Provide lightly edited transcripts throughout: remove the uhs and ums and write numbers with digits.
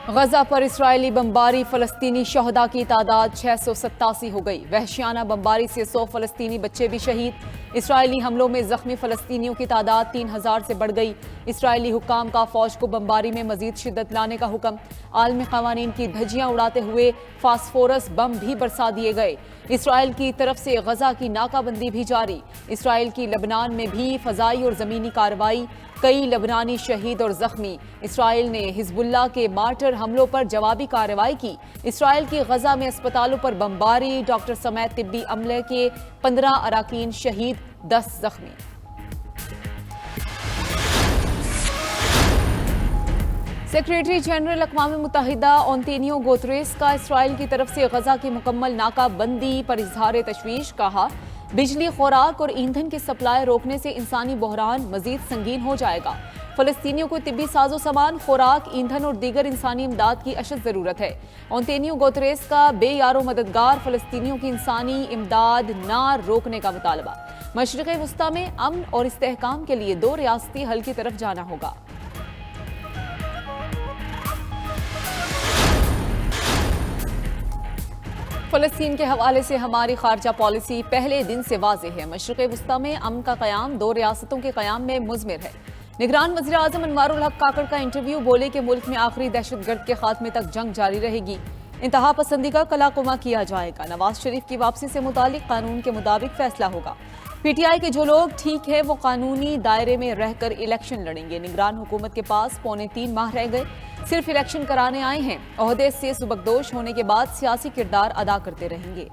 غزہ پر اسرائیلی بمباری، فلسطینی شہداء کی تعداد 687 ہو گئی۔ وحشیانہ بمباری سے 100 فلسطینی بچے بھی شہید۔ اسرائیلی حملوں میں زخمی فلسطینیوں کی تعداد 3000 سے بڑھ گئی۔ اسرائیلی حکام کا فوج کو بمباری میں مزید شدت لانے کا حکم۔ عالمی قوانین کی دھجیاں اڑاتے ہوئے فاسفورس بم بھی برسا دیے گئے۔ اسرائیل کی طرف سے غزہ کی ناکہ بندی بھی جاری۔ اسرائیل کی لبنان میں بھی فضائی اور زمینی کارروائی، کئی لبنانی شہید اور زخمی۔ اسرائیل نے حزب اللہ کے مارٹر حملوں پر جوابی کارروائی کی۔ اسرائیل کی غزہ میں اسپتالوں پر بمباری، ڈاکٹر سمیت طبی عملے کے 15 اراکین شہید، 10 زخمی۔ سیکریٹری جنرل اقوام متحدہ انتونیو گوتریس کا اسرائیل کی طرف سے غزہ کی مکمل ناکہ بندی پر اظہار تشویش۔ کہا، بجلی، خوراک اور ایندھن کی سپلائی روکنے سے انسانی بحران مزید سنگین ہو جائے گا۔ فلسطینیوں کو طبی ساز و سامان، خوراک، ایندھن اور دیگر انسانی امداد کی اشد ضرورت ہے۔ انتونیو گوتریس کا بے یار و مددگار فلسطینیوں کی انسانی امداد نہ روکنے کا مطالبہ۔ مشرق وسطی میں امن اور استحکام کے لیے 2 ریاستی حل کی طرف جانا ہوگا۔ فلسطین کے حوالے سے ہماری خارجہ پالیسی پہلے دن سے واضح ہے۔ مشرق وسطی میں امن کا قیام 2 ریاستوں کے قیام میں مضمر ہے۔ نگران وزیر اعظم انوار الحق کاکڑ کا انٹرویو، بولے کہ ملک میں آخری دہشت گرد کے خاتمے تک جنگ جاری رہے گی۔ انتہا پسندی کا کلاکما کیا جائے گا۔ نواز شریف کی واپسی سے متعلق قانون کے مطابق فیصلہ ہوگا۔ پی ٹی آئی کے جو لوگ ٹھیک ہے وہ قانونی دائرے میں رہ کر الیکشن لڑیں گے۔ نگران حکومت کے پاس 3.25 ماہ رہ گئے، صرف الیکشن کرانے آئے ہیں۔ عہدے سے سبکدوش ہونے کے بعد سیاسی کردار ادا کرتے رہیں گے۔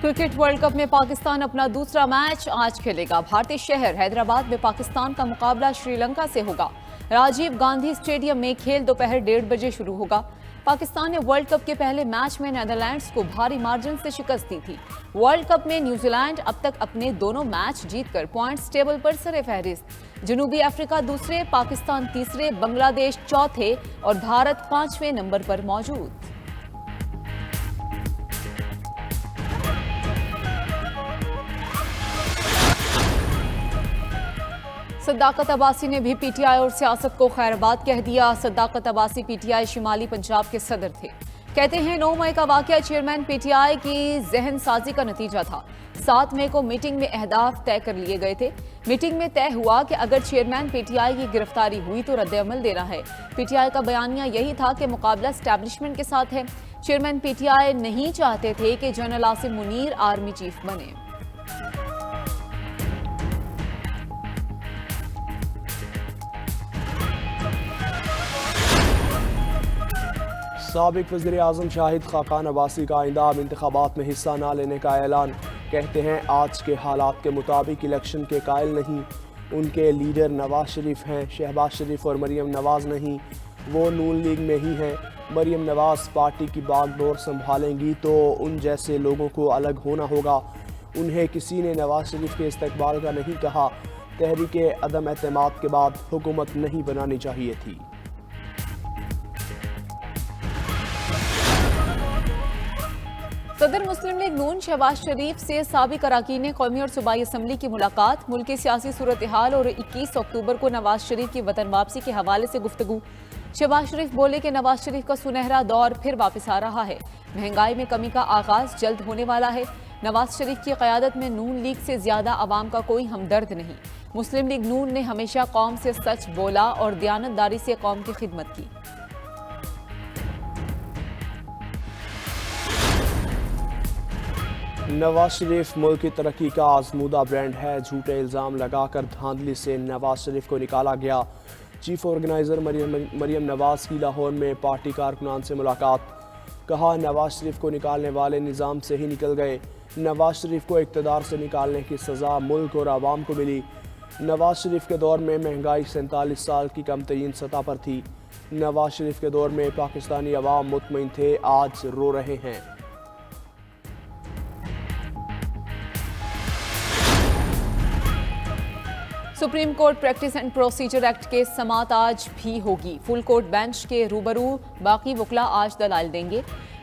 کرکٹ ورلڈ کپ میں پاکستان اپنا دوسرا میچ آج کھیلے گا۔ بھارتی شہر حیدرآباد میں پاکستان کا مقابلہ شری لنکا سے ہوگا۔ راجیو گاندھی اسٹیڈیم میں کھیل دوپہر 1:30 بجے شروع ہوگا۔ پاکستان نے ورلڈ کپ کے پہلے میچ میں نیدرلینڈز کو بھاری مارجن سے شکست دی تھی۔ ورلڈ کپ میں نیوزی لینڈ اب تک اپنے دونوں میچ جیت کر پوائنٹس ٹیبل پر سر فہرست۔ جنوبی افریقہ دوسرے، پاکستان تیسرے، بنگلہ دیش چوتھے اور بھارت 5ویں نمبر پر موجود۔ صداقت عباسی نے بھی پی ٹی آئی اور سیاست کو خیرباد کہہ دیا۔ صداقت عباسی پی ٹی آئی شمالی پنجاب کے صدر تھے۔ کہتے ہیں 9 مئی کا واقعہ چیئرمین پی ٹی آئی کی ذہن سازی کا نتیجہ تھا۔ 7 مئی کو میٹنگ میں اہداف طے کر لیے گئے تھے۔ میٹنگ میں طے ہوا کہ اگر چیئرمین پی ٹی آئی کی گرفتاری ہوئی تو رد عمل دینا ہے۔ پی ٹی آئی کا بیانیہ یہی تھا کہ مقابلہ اسٹیبلشمنٹ کے ساتھ ہے۔ چیئرمین پی ٹی آئی نہیں چاہتے تھے کہ general Asim Munir army chief بنے۔ سابق وزیر اعظم شاہد خاقان عباسی کا آئندہ انتخابات میں حصہ نہ لینے کا اعلان۔ کہتے ہیں آج کے حالات کے مطابق الیکشن کے قائل نہیں۔ ان کے لیڈر نواز شریف ہیں، شہباز شریف اور مریم نواز نہیں۔ وہ نون لیگ میں ہی ہیں۔ مریم نواز پارٹی کی باغ ڈور سنبھالیں گی تو ان جیسے لوگوں کو الگ ہونا ہوگا۔ انہیں کسی نے نواز شریف کے استقبال کا نہیں کہا۔ تحریک عدم اعتماد کے بعد حکومت نہیں بنانی چاہیے تھی۔ صدر مسلم لیگ نون شہباز شریف سے سابق اراکین قومی اور صوبائی اسمبلی کی ملاقات۔ ملکی سیاسی صورتحال اور 21 اکتوبر کو نواز شریف کی وطن واپسی کے حوالے سے گفتگو۔ شہباز شریف بولے کہ نواز شریف کا سنہرا دور پھر واپس آ رہا ہے۔ مہنگائی میں کمی کا آغاز جلد ہونے والا ہے۔ نواز شریف کی قیادت میں نون لیگ سے زیادہ عوام کا کوئی ہمدرد نہیں۔ مسلم لیگ نون نے ہمیشہ قوم سے سچ بولا اور دیانتداری سے قوم کی خدمت کی۔ نواز شریف ملک کی ترقی کا آزمودہ برانڈ ہے۔ جھوٹے الزام لگا کر دھاندلی سے نواز شریف کو نکالا گیا۔ چیف آرگنائزر مریم نواز کی لاہور میں پارٹی کارکنان سے ملاقات۔ کہا نواز شریف کو نکالنے والے نظام سے ہی نکل گئے۔ نواز شریف کو اقتدار سے نکالنے کی سزا ملک اور عوام کو ملی۔ نواز شریف کے دور میں مہنگائی 47 سال کی کم ترین سطح پر تھی۔ نواز شریف کے دور میں پاکستانی عوام مطمئن تھے، آج رو رہے ہیں۔ Supreme court practice and procedure act کی سماعت آج بھی ہوگی۔ فل کورٹ بینچ کے روبرو باقی وکلا آج دلائل دیں گے۔